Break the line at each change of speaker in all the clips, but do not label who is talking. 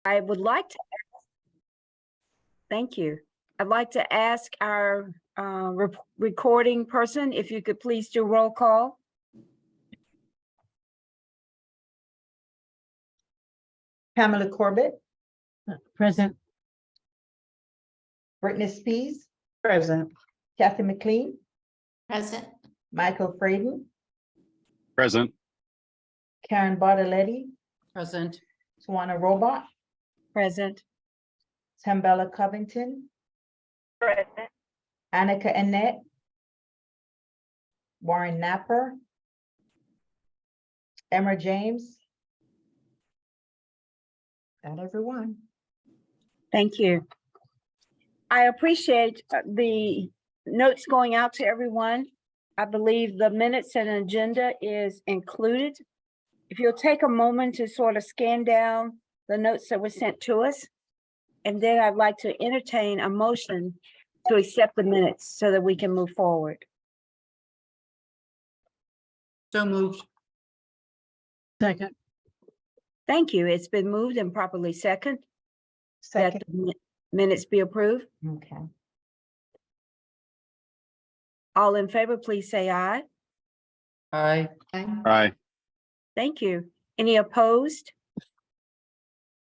I would like to, thank you. I'd like to ask our recording person, if you could please do roll call.
Pamela Corbett,
Present.
Brittany Spees,
Present.
Kathy McLean,
Present.
Michael Fraden,
Present.
Karen Bartoletti,
Present.
Tawana Robot,
Present.
Tambella Covington,
Present.
Annika Annette, Warren Napper, Emma James. That everyone.
Thank you. I appreciate the notes going out to everyone. I believe the minutes and agenda is included. If you'll take a moment to sort of scan down the notes that were sent to us, and then I'd like to entertain a motion to accept the minutes so that we can move forward.
So moved. Second.
Thank you. It's been moved and properly that
Second.
the minutes be approved.
Okay.
All in favor, please say aye.
Aye.
Aye.
Thank you. Any opposed?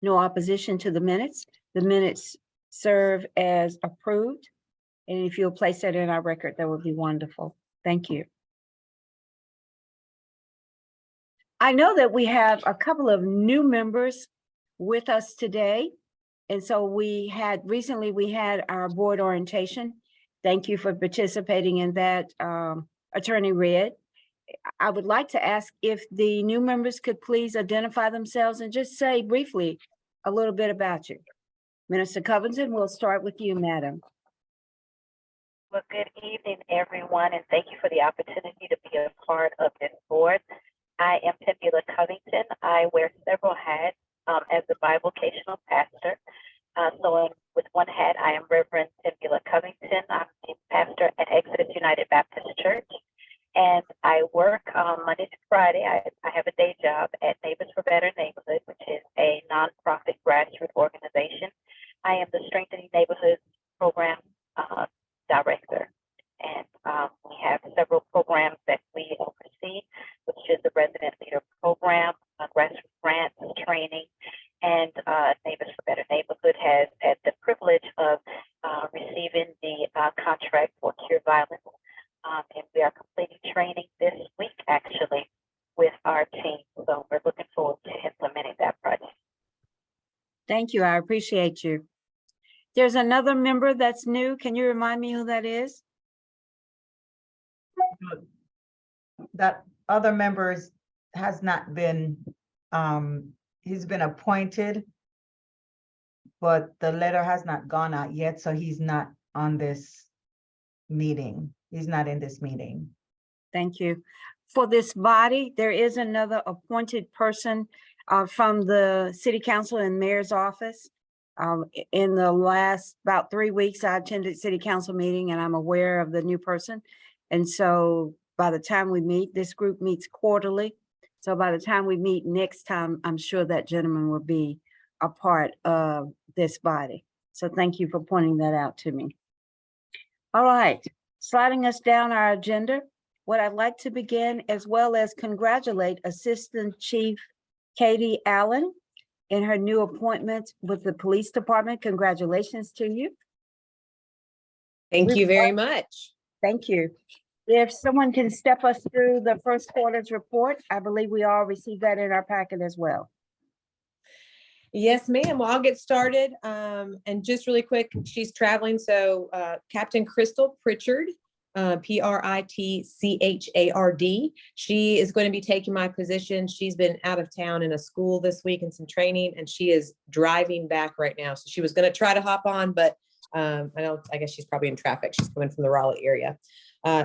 No opposition to the minutes. The minutes serve as approved. And if you'll place that in our record, that would be wonderful. Thank you. I know that we have a couple of new members with us today. And so recently we had our board orientation. Thank you for participating in that, Attorney Red. I would like to ask if the new members could please identify themselves and just say briefly a little bit about you. Minister Covington, we'll start with you, madam.
Well, good evening, everyone, and thank you for the opportunity to be a part of this board. I am Pamela Covington. I wear several hats as a bivocational pastor. With one hat, I am Reverend Pamela Covington. I'm the pastor at Exodus United Baptist Church. And I work Monday to Friday. I have a day job at Neighbors for Better Neighborhood, which is a nonprofit grassroots organization. I am the Strengthening Neighborhoods Program Director. And we have several programs that we oversee, which is the Resident Leader Program, grassroots grants, training, and Neighbors for Better Neighborhood has had the privilege of receiving the contract for Cure Violence. And we are completing training this week, actually, with our team. So we're looking forward to implementing that project.
Thank you. I appreciate you. There's another member that's new. Can you remind me who that is?
That other members has not been, he's been appointed, but the letter has not gone out yet, so he's not on this meeting. He's not in this meeting.
Thank you. For this body, there is another appointed person from the City Council and Mayor's office. In the last about 3 weeks, I attended City Council meeting and I'm aware of the new person. And so by the time we meet, this group meets quarterly. So by the time we meet next time, I'm sure that gentleman will be a part of this body. So thank you for pointing that out to me. All right. Sliding us down our agenda, what I'd like to begin as well as congratulate Assistant Chief Katie Allen in her new appointment with the Police Department. Congratulations to you.
Thank you very much.
Thank you. If someone can step us through the first quarter's report, I believe we all received that in our packet as well.
Yes, ma'am. Well, I'll get started. And just really quick, she's traveling. So Captain Crystal Pritchard, P-R-I-T-C-H-A-R-D. She is going to be taking my position. She's been out of town in a school this week and some training, and she is driving back right now. So she was going to try to hop on, but I guess she's probably in traffic. She's coming from the Raleigh area.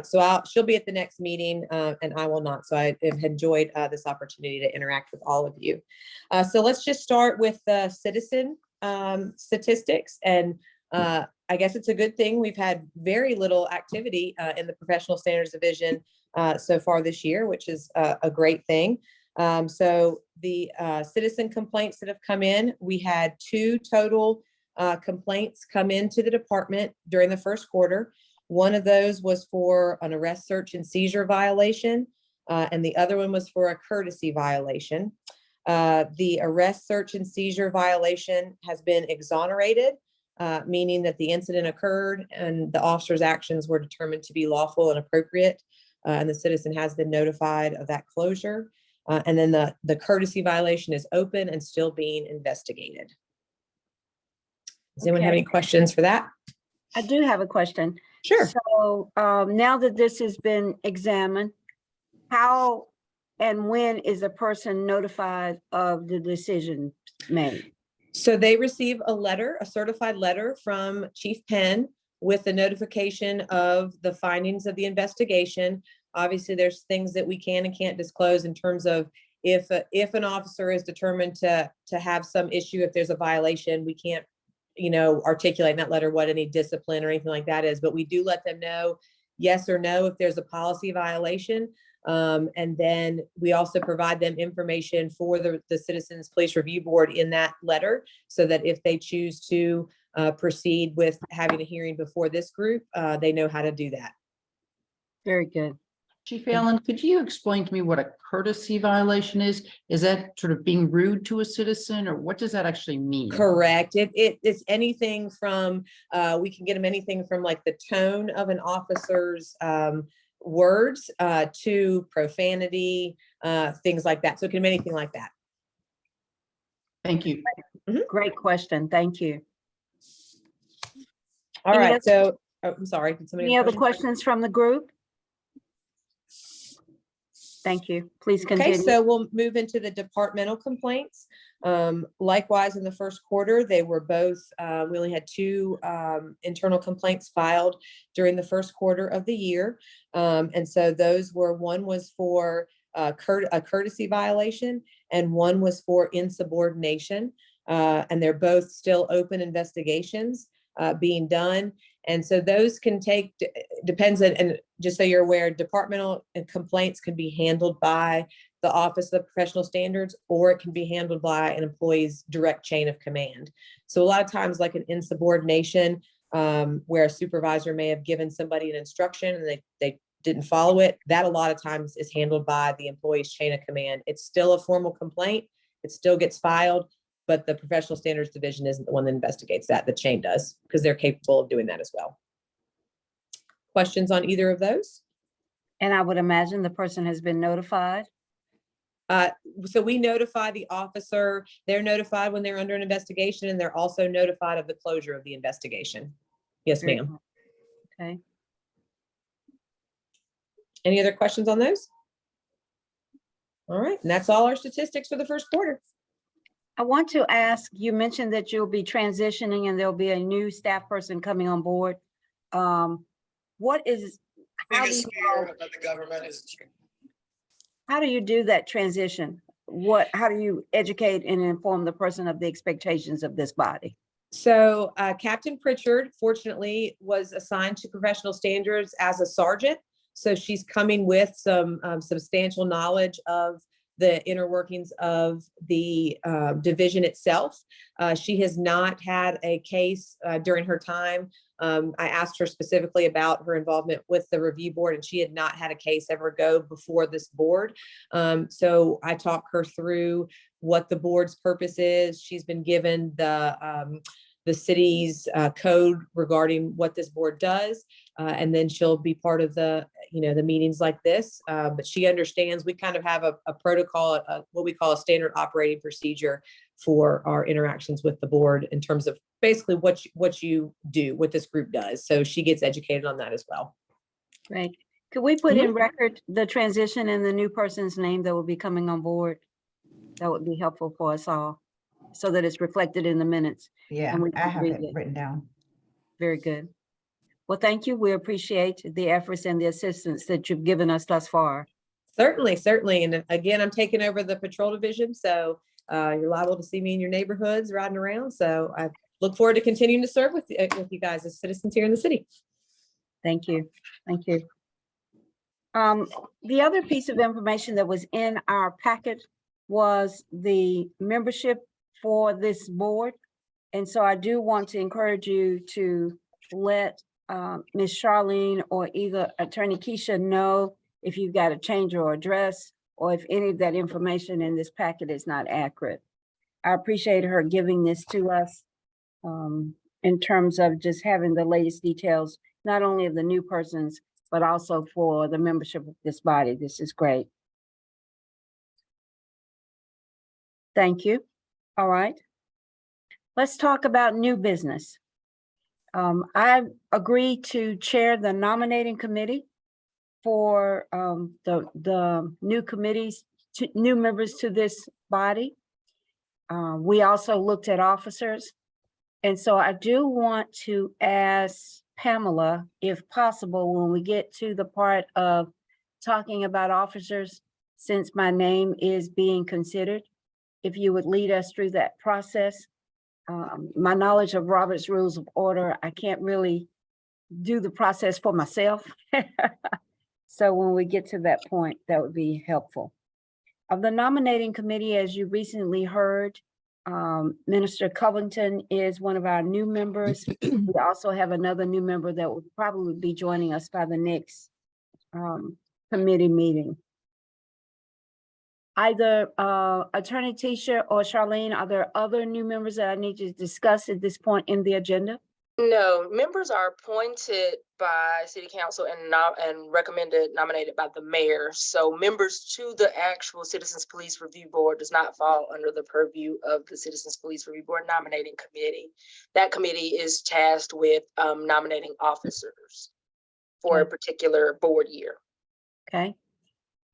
So she'll be at the next meeting and I will not. So I have enjoyed this opportunity to interact with all of you. So let's just start with the citizen statistics. And I guess it's a good thing. We've had very little activity in the professional standards division so far this year, which is a great thing. So the citizen complaints that have come in, we had 2 total complaints come into the department during the first quarter. One of those was for an arrest, search, and seizure violation, and the other one was for a courtesy violation. The arrest, search, and seizure violation has been exonerated, meaning that the incident occurred and the officer's actions were determined to be lawful and appropriate, and the citizen has been notified of that closure. And then the courtesy violation is open and still being investigated. Does anyone have
Okay.
any questions for that?
I do have a question.
Sure.
So now that this has been examined, how and when is a person notified of the decision made?
So they receive a letter, a certified letter from Chief Penn with the notification of the findings of the investigation. Obviously, there's things that we can and can't disclose in terms of if an officer is determined to have some issue, if there's a violation, we can't, articulate in that letter what any discipline or anything like that is, but we do let them know yes or no if there's a policy violation. And then we also provide them information for the Citizens Police Review Board in that letter, so that if they choose to proceed with having a hearing before this group, they know how to do that.
Very good.
Chief Allen, could you explain to me what a courtesy violation is? Is that sort of being rude to a citizen, or what does that actually mean?
Correct. It's anything from, we can get them anything from like the tone of an officer's words to profanity, things like that. So it can be anything like that.
Thank you.
Great question. Thank you.
All
Any
right.
other-
So, I'm sorry. Did somebody
Any
have a
other
question?
questions from the group? Thank you. Please
Okay,
continue.
so we'll move into the departmental complaints. Likewise, in the first quarter, they were both, we only had 2 internal complaints filed during the first quarter of the year. And so those were, one was for a courtesy violation and one was for insubordination. And they're both still open investigations being done. And so those can take, depends on, and just so you're aware, departmental complaints can be handled by the Office of Professional Standards, or it can be handled by an employee's direct chain of command. So a lot of times, like an insubordination, where a supervisor may have given somebody an instruction and they didn't follow it, that a lot of times is handled by the employee's chain of command. It's still a formal complaint. It still gets filed, but the Professional Standards Division isn't the one that investigates that. The chain does, because they're capable of doing that as well. Questions on either of those?
And I would imagine the person has been notified.
So we notify the officer. They're notified when they're under an investigation, and they're also notified of the closure of the investigation. Yes,
Very
ma'am.
good. Okay.
Any other questions on those? All right, and that's all our statistics for the first quarter.
I want to ask, you mentioned that you'll be transitioning and there'll be a new staff person coming on board. What is, how do
Biggest
you,
fear of the government is
how do you do that transition? How do you educate and inform the person of the expectations of this body?
So Captain Pritchard, fortunately, was assigned to Professional Standards as a sergeant. So she's coming with some substantial knowledge of the inner workings of the division itself. She has not had a case during her time. I asked her specifically about her involvement with the review board, and she had not had a case ever go before this board. So I talked her through what the board's purpose is. She's been given the city's code regarding what this board does. And then she'll be part of the meetings like this. But she understands we kind of have a protocol, what we call a standard operating procedure for our interactions with the board in terms of basically what you do, what this group does. So she gets educated on that as well.
Right. Could we put in record the transition and the new person's name that will be coming on board? That would be helpful for us all, so that it's reflected in the minutes.
Yeah,
And we
I
can
have
read
it
it.
written down.
Very good. Well, thank you. We appreciate the efforts and the assistance that you've given us thus far.
Certainly, certainly. And again, I'm taking over the patrol division. So you're liable to see me in your neighborhoods riding around. So I look forward to continuing to serve with you guys as citizens here in the city.
Thank you. Thank you. The other piece of information that was in our packet was the membership for this board. And so I do want to encourage you to let Ms. Charlene or either Attorney Keisha know if you've got to change your address or if any of that information in this packet is not accurate. I appreciate her giving this to us in terms of just having the latest details, not only of the new persons, but also for the membership of this body. This is great. Thank you. All right. Let's talk about new business. I agreed to chair the nominating committee for the new committees, new members to this body. We also looked at officers. And so I do want to ask Pamela, if possible, when we get to the part of talking about officers, since my name is being considered, if you would lead us through that process. My knowledge of Robert's Rules of Order, I can't really do the process for myself. So when we get to that point, that would be helpful. Of the nominating committee, as you recently heard, Minister Covington is one of our new members. We also have another new member that will probably be joining us by the next committee meeting. Either Attorney Tisha or Charlene, are there other new members that I need to discuss at this point in the agenda?
No, members are appointed by city council and recommended, nominated by the mayor. So members to the actual Citizens Police Review Board does not fall under the purview of the Citizens Police Review Board nominating committee. That committee is tasked with nominating officers for a particular board year.
Okay.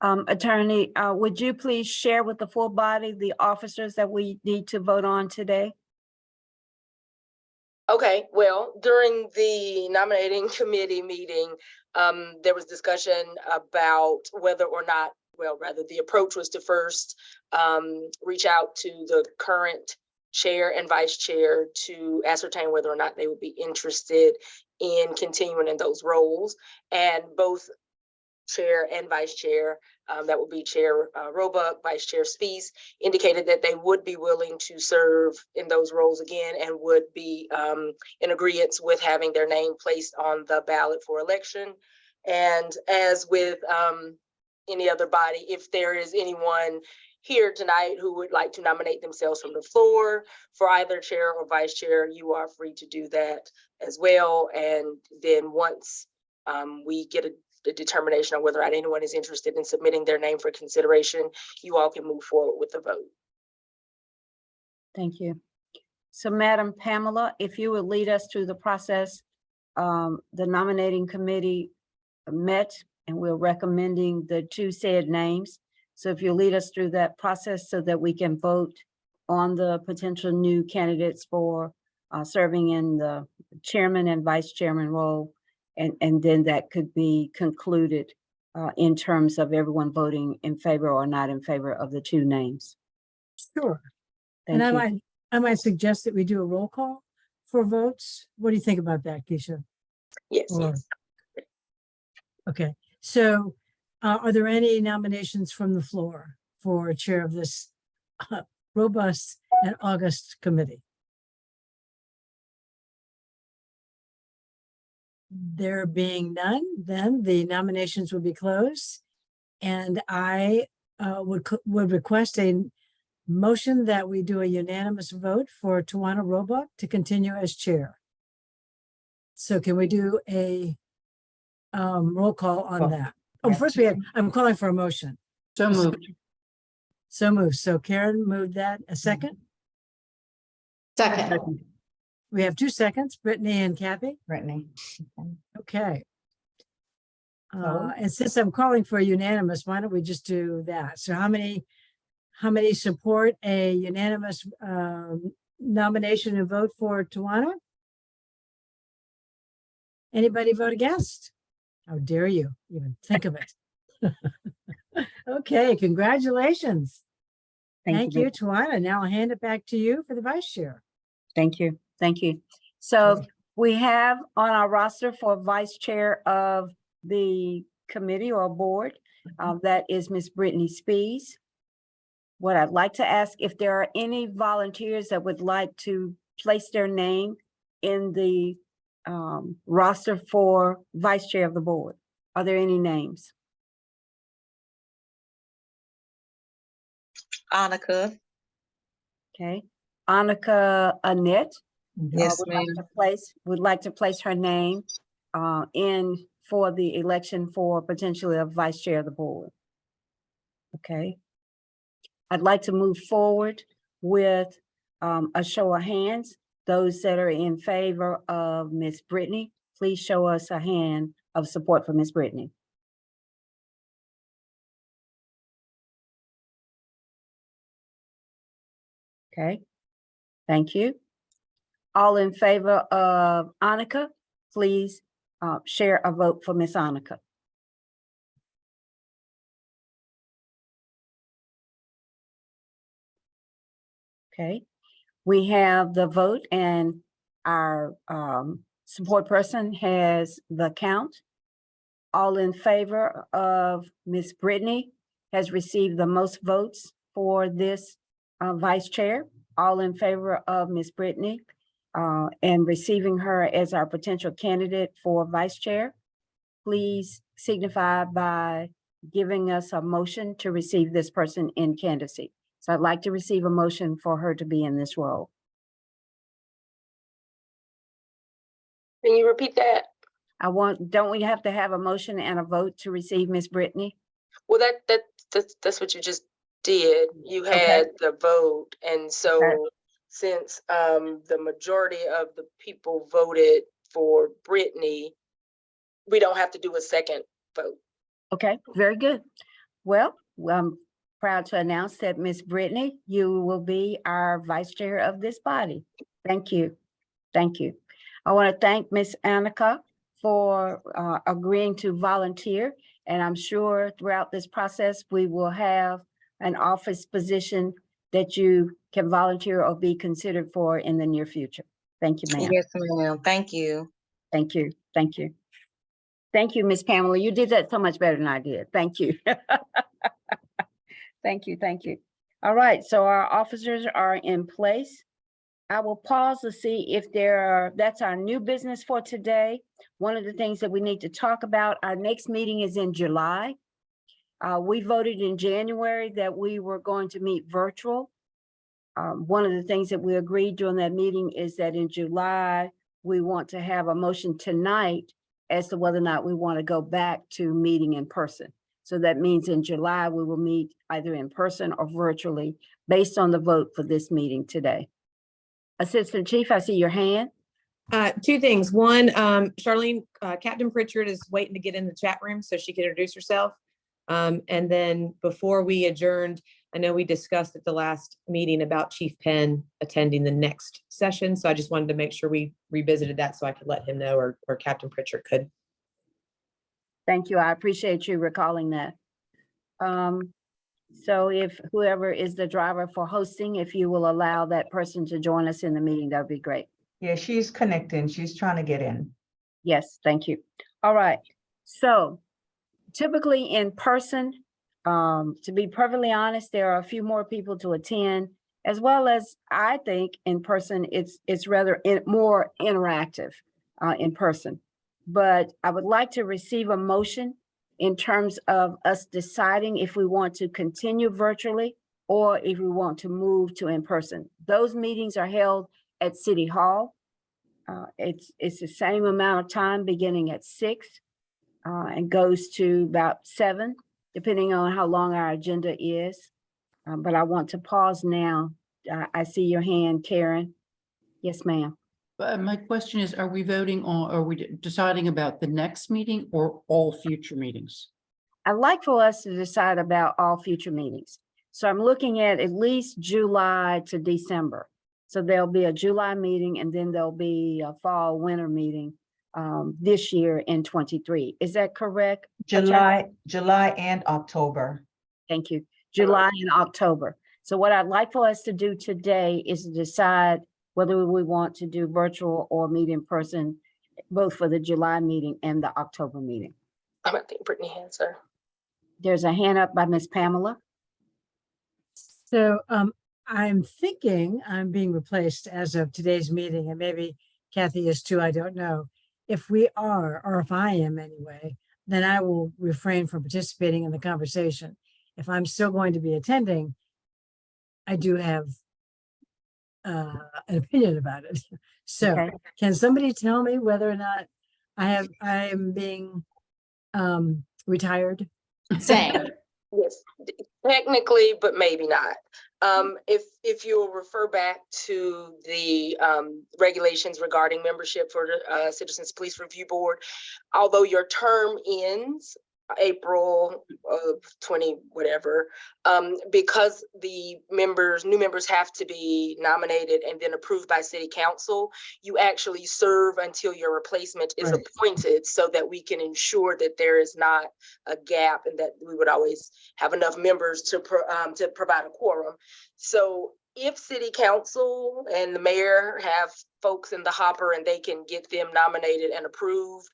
Attorney, would you please share with the full body the officers that we need to vote on today?
Okay, well, during the nominating committee meeting, there was discussion about whether or not, well, rather the approach was to first reach out to the current chair and vice chair to ascertain whether or not they would be interested in continuing in those roles. And both chair and vice chair, that would be Chair Roebuck, Vice Chair Spees, indicated that they would be willing to serve in those roles again and would be in agreement with having their name placed on the ballot for election. And as with any other body, if there is anyone here tonight who would like to nominate themselves from the floor for either chair or vice chair, you are free to do that as well. And then once we get a determination on whether or not anyone is interested in submitting their name for consideration, you all can move forward with the vote.
Thank you. So Madam Pamela, if you would lead us through the process, the nominating committee met and we're recommending the two said names. So if you lead us through that process so that we can vote on the potential new candidates for serving in the chairman and vice chairman role. And then that could be concluded in terms of everyone voting in favor or not in favor of the two names.
Sure.
Thank
And
you.
I might suggest that we do a roll call for votes. What do you think about that, Keisha?
Yes,
Or-
yes.
Okay, so are there any nominations from the floor for chair of this robust and august committee? There being none, then the nominations would be closed. And I would request a motion that we do a unanimous vote for Tawana Roebuck to continue as chair. So can we do a roll call on
Well,
that? Oh,
yeah.
first I'm calling for a motion.
So moved.
So moved. So Karen moved that. A second?
Second.
We have 2 seconds, Brittany and Kathy.
Brittany.
Okay.
Vote.
And since I'm calling for a unanimous, why don't we just do that? So how many support a unanimous nomination and vote for Tawana? Anybody vote against? How dare you even think of it? Okay, congratulations. Thank you, Tawana. Now I'll hand it back to you for the vice chair.
Thank you. Thank you. So we have on our roster for vice chair of the committee or board. That is Miss Brittany Spees. What I'd like to ask, if there are any volunteers that would like to place their name in the roster for vice chair of the board. Are there any names?
Annika.
Okay, Annika Annette.
Yes,
Would like to place her name in for the election for potentially a vice chair of the board. Okay. I'd like to move forward with a show of hands. Those that are in favor of Miss Brittany, please show us a hand of support for Miss Brittany. Okay, thank you. All in favor of Annika, please share a vote for Miss Annika. Okay, we have the vote and our support person has the count. All in favor of Miss Brittany has received the most votes for this vice chair. All in favor of Miss Brittany and receiving her as our potential candidate for vice chair, please signify by giving us a motion to receive this person in candidacy. So I'd like to receive a motion for her to be in this role.
Can you repeat that?
Don't we have to have a motion and a vote to receive Miss Brittany?
Well, that's what you just did. You had the vote, and so since the majority of the people voted for Brittany, we don't have to do a second vote.
Okay, very good. Well, I'm proud to announce that Miss Brittany, you will be our vice chair of this body. Thank you. Thank you. I want to thank Miss Annika for agreeing to volunteer. And I'm sure throughout this process, we will have an office position that you can volunteer or be considered for in the near future. Thank you, ma'am.
Yes, ma'am. Thank you.
Thank you. Thank you. Thank you, Miss Pamela. You did that so much better than I did. Thank you. Thank you. Thank you. All right. So our officers are in place. I will pause to see if that's our new business for today. One of the things that we need to talk about, our next meeting is in July. We voted in January that we were going to meet virtual. One of the things that we agreed during that meeting is that in July, we want to have a motion tonight as to whether or not we want to go back to meeting in person. So that means in July, we will meet either in person or virtually based on the vote for this meeting today. Assistant Chief, I see your hand.
Two things. One, Charlene, Captain Pritchard is waiting to get in the chat room so she can introduce herself. And then before we adjourned, I know we discussed at the last meeting about Chief Penn attending the next session. So I just wanted to make sure we revisited that so I could let him know, or Captain Pritchard could.
Thank you. I appreciate you recalling that. So if whoever is the driver for hosting, if you will allow that person to join us in the meeting, that would be great.
Yeah, she's connecting. She's trying to get in.
Yes, thank you. All right. So typically in person, to be perfectly honest, there are a few more people to attend, as well as I think in person, it's rather more interactive in person. But I would like to receive a motion in terms of us deciding if we want to continue virtually or if we want to move to in person. Those meetings are held at City Hall. It's the same amount of time beginning at 6 and goes to about 7, depending on how long our agenda is. But I want to pause now. I see your hand, Karen. Yes, ma'am.
My question is, are we voting on, are we deciding about the next meeting or all future meetings?
I'd like for us to decide about all future meetings. So I'm looking at least July to December. So there'll be a July meeting and then there'll be a fall winter meeting this year in 23. Is that correct?
July and October.
Thank you. July and October. So what I'd like for us to do today is to decide whether we want to do virtual or meet in person, both for the July meeting and the October meeting.
I think Brittany has her.
There's a hand up by Miss Pamela.
So I'm thinking I'm being replaced as of today's meeting, and maybe Kathy is too, I don't know. If we are, or if I am anyway, then I will refrain from participating in the conversation. If I'm still going to be attending, I do have an opinion about it. So
Okay.
can somebody tell me whether or not I am being retired?
Same.
Yes, technically, but maybe not. If you'll refer back to the regulations regarding membership for the Citizens Police Review Board, although your term ends April of 20 whatever, because the new members have to be nominated and then approved by City Council, you actually serve until your replacement is
Right.
appointed, so that we can ensure that there is not a gap and that we would always have enough members to provide a quorum. So if City Council and the mayor have folks in the hopper and they can get them nominated and approved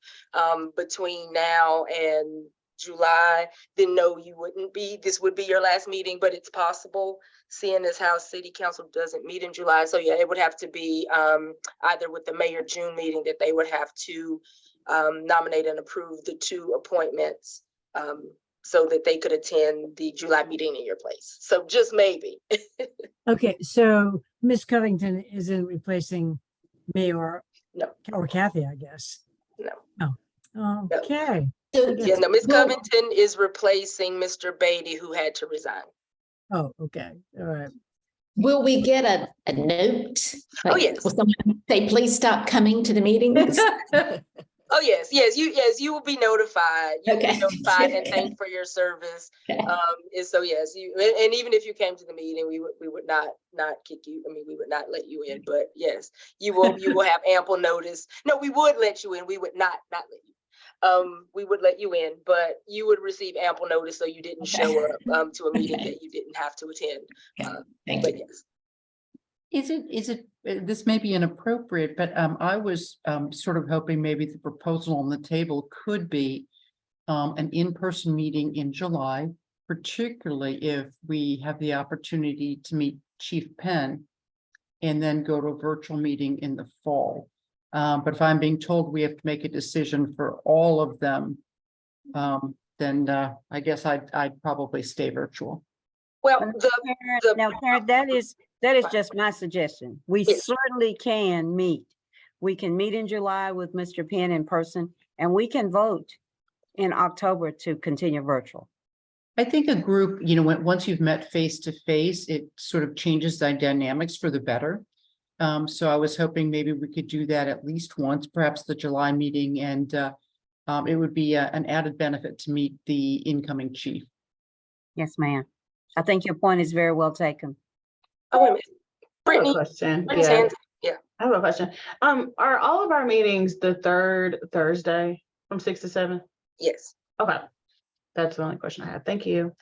between now and July, then no, you wouldn't be. This would be your last meeting, but it's possible, seeing as how City Council doesn't meet in July. So yeah, it would have to be either with the May or June meeting that they would have to nominate and approve the two appointments so that they could attend the July meeting in your place. So just maybe.
Okay, so Miss Covington isn't replacing me or Kathy, I guess.
No.
Oh, okay.
So
Yeah, no, Ms.
Well-
Covington is replacing Mr. Beatty, who had to resign.
Oh, okay. All right.
will we get a note?
Oh, yes.
Will someone say, please stop coming to the meetings?
Oh, yes, you will be notified. You'll be
Okay.
notified and thanked for your service.
Okay.
And so, yes, and even if you came to the meeting, we would not kick you. I mean, we would not let you in, but yes, you will have ample notice. No, we would let you in. We would not let you. We would let you in, but you would receive ample notice so you didn't show up to a meeting that you didn't have to attend.
Thank
But
you.
yes.
Is it, this may be inappropriate, but I was sort of hoping maybe the proposal on the table could be an in-person meeting in July, particularly if we have the opportunity to meet Chief Penn and then go to a virtual meeting in the fall. But if I'm being told we have to make a decision for all of them, then I guess I'd probably stay virtual.
Well,
Now, Karen, that is just my suggestion. We
Yes.
certainly can meet. We can meet in July with Mr. Penn in person, and we can vote in October to continue virtual.
I think a group, once you've met face to face, it sort of changes the dynamics for the better. So I was hoping maybe we could do that at least once, perhaps the July meeting, and it would be an added benefit to meet the incoming chief.
Yes, ma'am. I think your point is very well taken.
oh, wait a minute.
I have a
Brittany,
question.
Brittany's
Yeah,
hands.
I have a question. Are all of our meetings the third Thursday from 6 to 7?
Yes.
Okay. That's the only question I have. Thank you.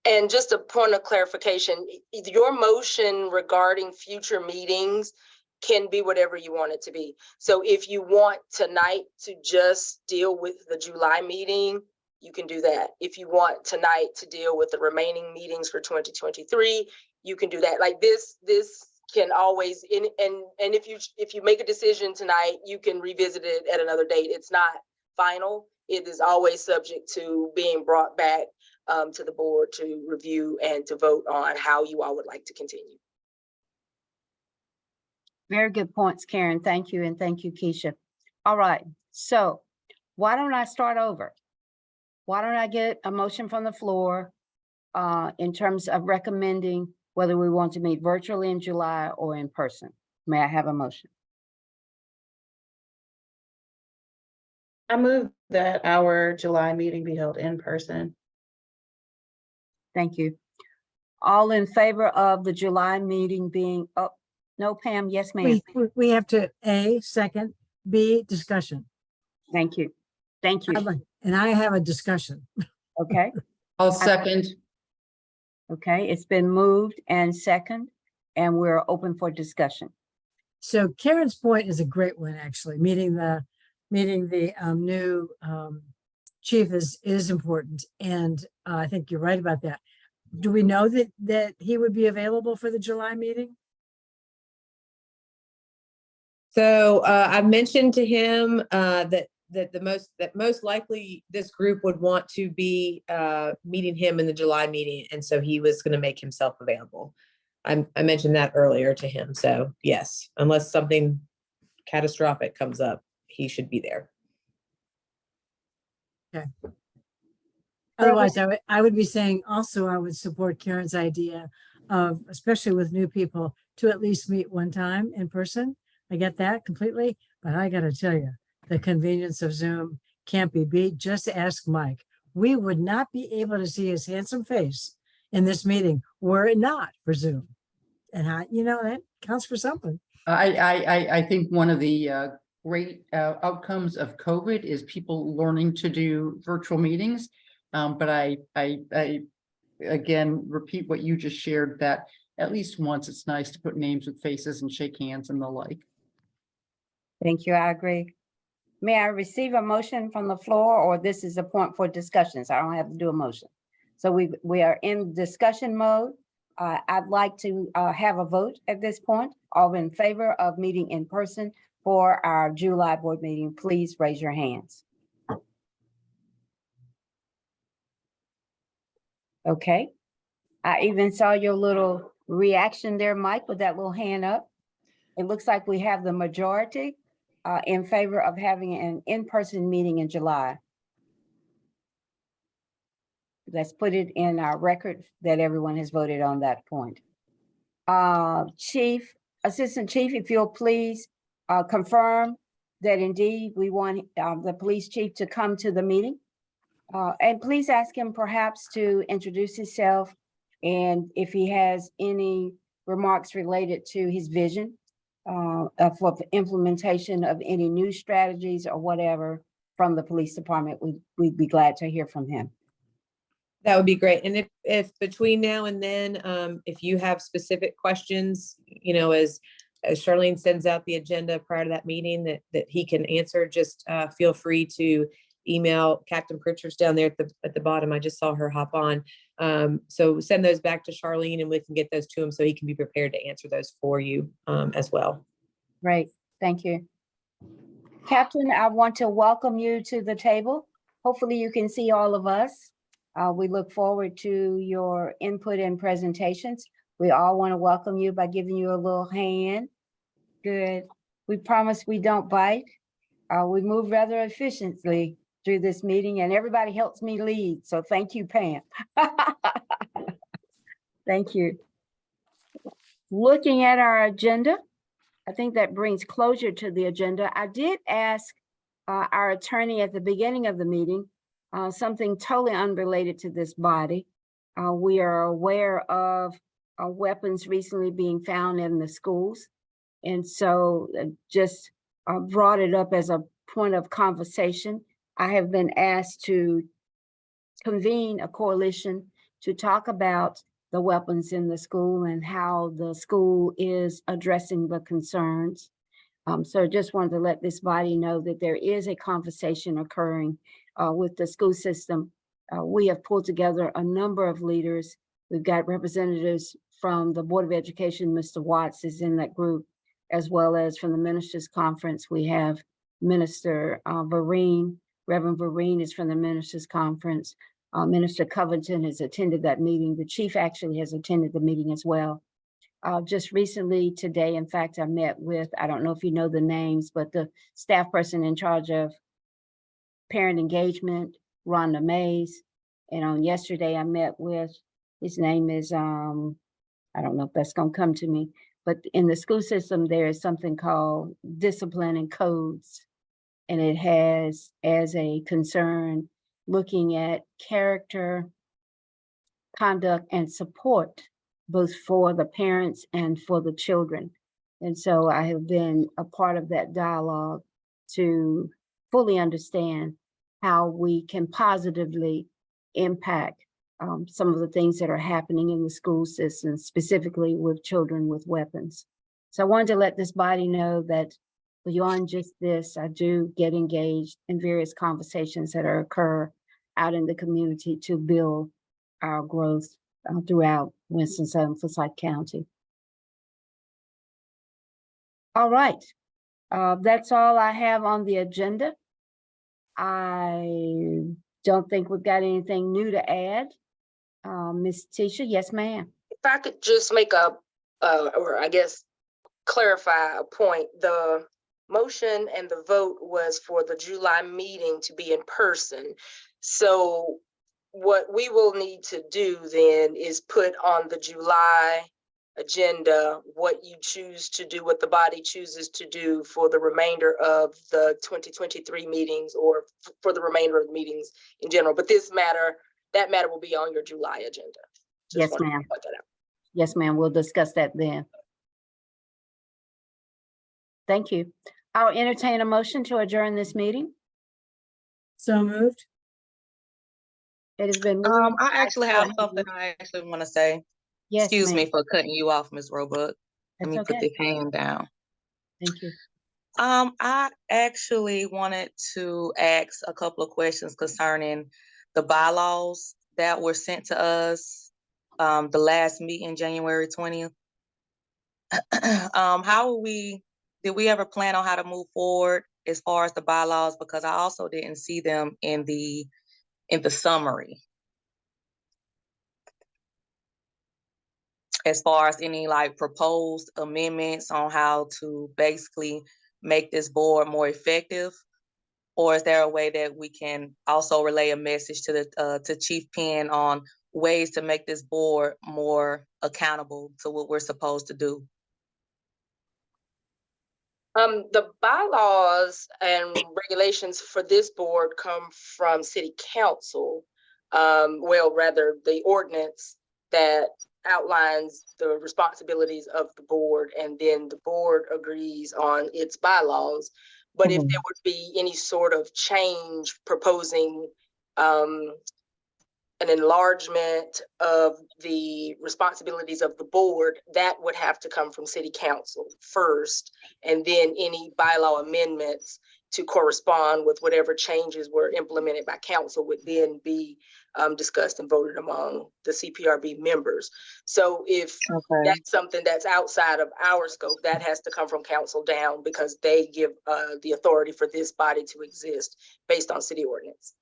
And just a point of clarification, your motion regarding future meetings can be whatever you want it to be. So if you want tonight to just deal with the July meeting, you can do that. If you want tonight to deal with the remaining meetings for 2023, you can do that. Like this can always, and if you make a decision tonight, you can revisit it at another date. It's not final. It is always subject to being brought back to the board to review and to vote on how you all would like to continue.
Very good points, Karen. Thank you, and thank you, Keisha. All right, so why don't I start over? Why don't I get a motion from the floor in terms of recommending whether we want to meet virtually in July or in person? May I have a motion?
I move that our July meeting be held in person.
Thank you. All in favor of the July meeting being, oh, no, Pam, yes, ma'am.
We have to, A, second, B, discussion.
Thank you. Thank you.
And I have a discussion.
Okay,
I'll second.
okay, it's been moved and second, and we're open for discussion.
So Karen's point is a great one, actually, meeting the new chief is important. And I think you're right about that. Do we know that he would be available for the July meeting?
So I mentioned to him that most likely this group would want to be meeting him in the July meeting, and so he was going to make himself available. I mentioned that earlier to him. So yes, unless something catastrophic comes up, he should be there.
Otherwise, I would be saying also, I would support Karen's idea of, especially with new people, to at least meet one time in person. I get that completely, but I gotta tell you, the convenience of Zoom can't be beat. Just ask Mike. We would not be able to see his handsome face in this meeting were it not for Zoom. And that counts for something.
I think one of the great outcomes of COVID is people learning to do virtual meetings. But I again repeat what you just shared, that at least once it's nice to put names with faces and shake hands and the like.
Thank you. I agree. May I receive a motion from the floor, or this is a point for discussions? I don't have to do a motion. So we are in discussion mode. I'd like to have a vote at this point. All in favor of meeting in person for our July board meeting, please raise your hands. Okay. I even saw your little reaction there, Mike, with that little hand up. It looks like we have the majority in favor of having an in-person meeting in July. Let's put it in our record that everyone has voted on that point. Assistant Chief, if you'll please confirm that indeed we want the police chief to come to the meeting. And please ask him perhaps to introduce himself, and if he has any remarks related to his vision for the implementation of any new strategies or whatever from the police department, we'd be glad to hear from him.
That would be great. And if between now and then, if you have specific questions, as Charlene sends out the agenda prior to that meeting that he can answer, just feel free to email Captain Pritchard's down there at the bottom. I just saw her hop on. So send those back to Charlene and we can get those to him so he can be prepared to answer those for you as well.
Great, thank you. Captain, I want to welcome you to the table. Hopefully you can see all of us. We look forward to your input and presentations. We all want to welcome you by giving you a little hand. Good. We promise we don't bite. We move rather efficiently through this meeting, and everybody helps me lead. So thank you, Pam. Thank you. Looking at our agenda, I think that brings closure to the agenda. I did ask our attorney at the beginning of the meeting something totally unrelated to this body. We are aware of weapons recently being found in the schools. And so just brought it up as a point of conversation. I have been asked to convene a coalition to talk about the weapons in the school and how the school is addressing the concerns. So just wanted to let this body know that there is a conversation occurring with the school system. We have pulled together a number of leaders. We've got representatives from the Board of Education. Mr. Watts is in that group, as well as from the Ministers Conference. We have Minister Vereen. Reverend Vereen is from the Ministers Conference. Minister Covington has attended that meeting. The chief actually has attended the meeting as well. Just recently today, in fact, I met with, I don't know if you know the names, but the staff person in charge of parent engagement, Rhonda Mays. And on yesterday, I met with, his name is, I don't know if that's gonna come to me, but in the school system, there is something called discipline and codes. And it has as a concern, looking at character, conduct, and support, both for the parents and for the children. And so I have been a part of that dialogue to fully understand how we can positively impact some of the things that are happening in the school system, specifically with children with weapons. So I wanted to let this body know that beyond just this, I do get engaged in various conversations that occur out in the community to build our growth throughout Winston-Salem, Forsyth County. All right, that's all I have on the agenda. I don't think we've got anything new to add. Ms. Tisha, yes, ma'am.
If I could just make or I guess clarify a point, the motion and the vote was for the July meeting to be in person. So what we will need to do then is put on the July agenda what you choose to do, what the body chooses to do for the remainder of the 2023 meetings, or for the remainder of the meetings in general. But that matter will be on your July agenda.
Yes, ma'am. Yes, ma'am. We'll discuss that then. Thank you. I'll entertain a motion to adjourn this meeting.
So moved.
It has been moved.
I actually have something I actually want to say.
Yes,
Excuse me
ma'am.
for cutting you off, Ms. Roebuck. Let
That's
me put
okay.
this hand down.
Thank you.
I actually wanted to ask a couple of questions concerning the bylaws that were sent to us the last meeting, January 20th. Did we ever plan on how to move forward as far as the bylaws? Because I also didn't see them in the summary. As far as any like proposed amendments on how to basically make this board more effective, or is there a way that we can also relay a message to to Chief Penn on ways to make this board more accountable to what we're supposed to do?
The bylaws and regulations for this board come from City Council. Well, rather the ordinance that outlines the responsibilities of the board, and then the board agrees on its bylaws. But if there would be any sort of change proposing an enlargement of the responsibilities of the board, that would have to come from City Council first, and then any bylaw amendments to correspond with whatever changes were implemented by council would then be discussed and voted among the CPRB members. So if that's something that's outside of our scope, that has to come from council down, because they give the authority for this body to exist based on city ordinance.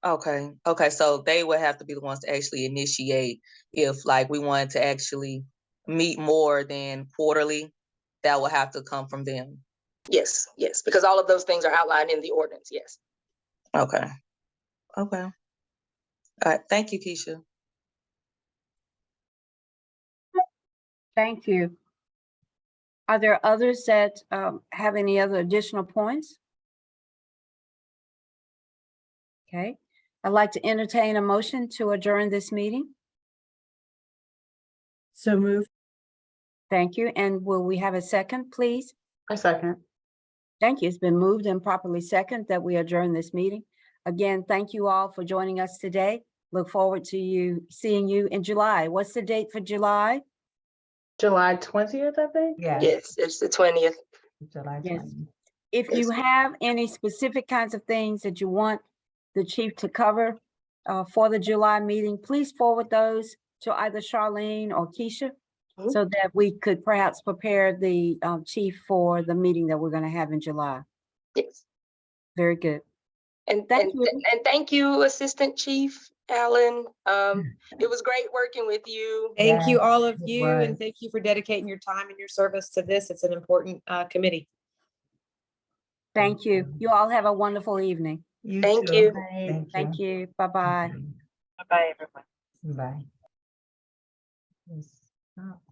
Okay, so they would have to be the ones to actually initiate if like we wanted to actually meet more than quarterly, that would have to come from them.
Yes, because all of those things are outlined in the ordinance, yes.
Okay. All right, thank you, Keisha.
Thank you. Are there others that have any other additional points? Okay, I'd like to entertain a motion to adjourn this meeting.
So moved.
Thank you. And will we have a second, please?
A second.
Thank you. It's been moved and properly second that we adjourn this meeting. Again, thank you all for joining us today. Look forward to seeing you in July. What's the date for July?
July 20th, I think.
Yes, it's the 20th.
July
Yes.
20th.
If you have any specific kinds of things that you want the chief to cover for the July meeting, please forward those to either Charlene or Keisha, so that we could perhaps prepare the chief for the meeting that we're going to have in July.
Yes.
Very good.
And
Thank you.
thank you, Assistant Chief Allen. It was great working with you.
Thank you,
Yes,
all of
it
you,
was.
and thank you for dedicating your time and your service to this. It's an important committee.
Thank you. You all have a wonderful evening.
You
Thank
too.
you.
Thank you. Bye-bye.
Bye-bye, everyone.
Bye. Yes.